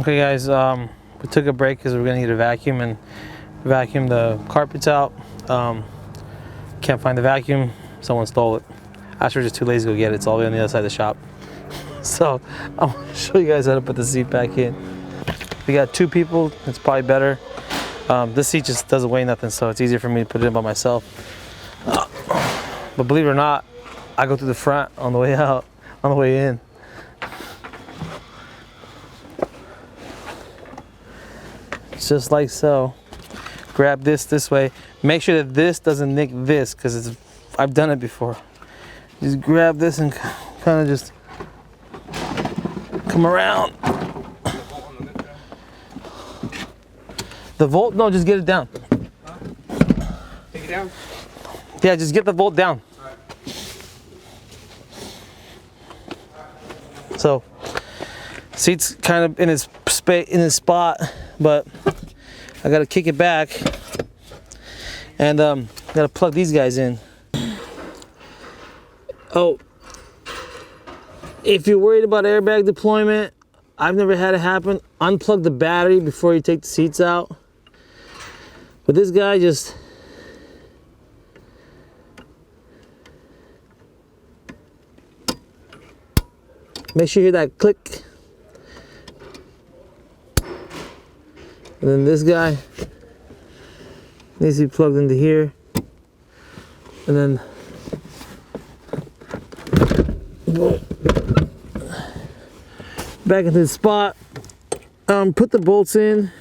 Okay guys, we took a break because we're gonna need a vacuum and vacuum the carpets out. Can't find the vacuum, someone stole it. Actually, we're just too lazy to go get it. It's all the way on the other side of the shop. So I'm gonna show you guys how to put the seat back in. We got 2 people, it's probably better. This seat just doesn't weigh nothing, so it's easier for me to put it in by myself. But believe it or not, I go through the front on the way out, on the way in. Just like so. Grab this way. Make sure that this doesn't nick this, because I've done it before. Just grab this and kind of just come around. The volt? No, just get it down. Take it down? Yeah, just get the volt down. So, seat's kind of in its spot, but I gotta kick it back, and gotta plug these guys in. Oh, if you're worried about airbag deployment, I've never had it happen. Unplug the battery before you take the seats out. But this guy just make sure you hear that click. And then this guy needs to be plugged into here. And then back into the spot. Put the bolts in.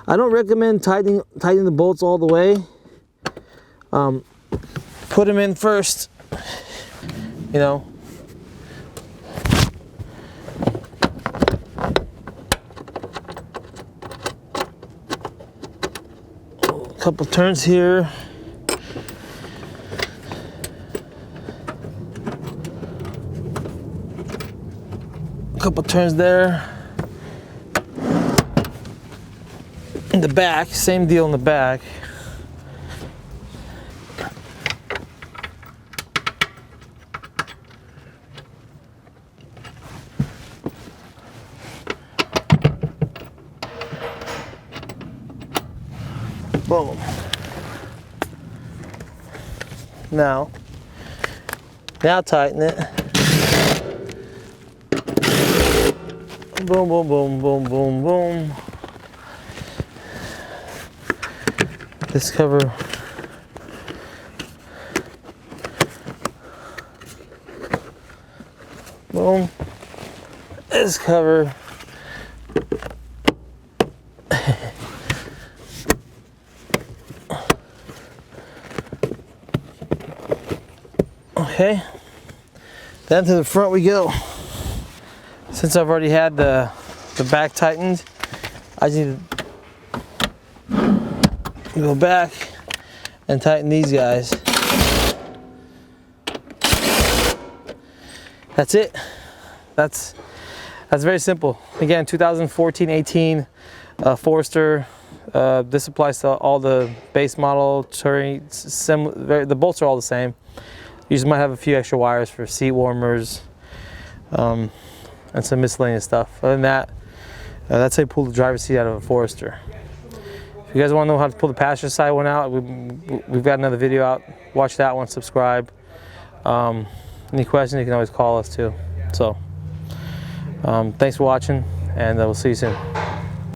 I don't recommend tightening the bolts all the way. Put them in first, you know. Couple turns here. Couple turns there. In the back, same deal in the back. Boom. Now tighten it. Boom, boom, boom, boom, boom, boom. This cover. Boom. This cover. Okay, then to the front we go. Since I've already had the back tightened, I just need to go back and tighten these guys. That's it. That's very simple. Again, 2014-18 Forester. This applies to all the base model, Touring. The bolts are all the same. You just might have a few extra wires for seat warmers and some miscellaneous stuff. Other than that, that's how you pull the driver's seat out of a Forester. If you guys want to know how to pull the passenger side one out, we've got another video out. Watch that one, subscribe. Any questions, you can always call us too. So, thanks for watching, and we'll see you soon.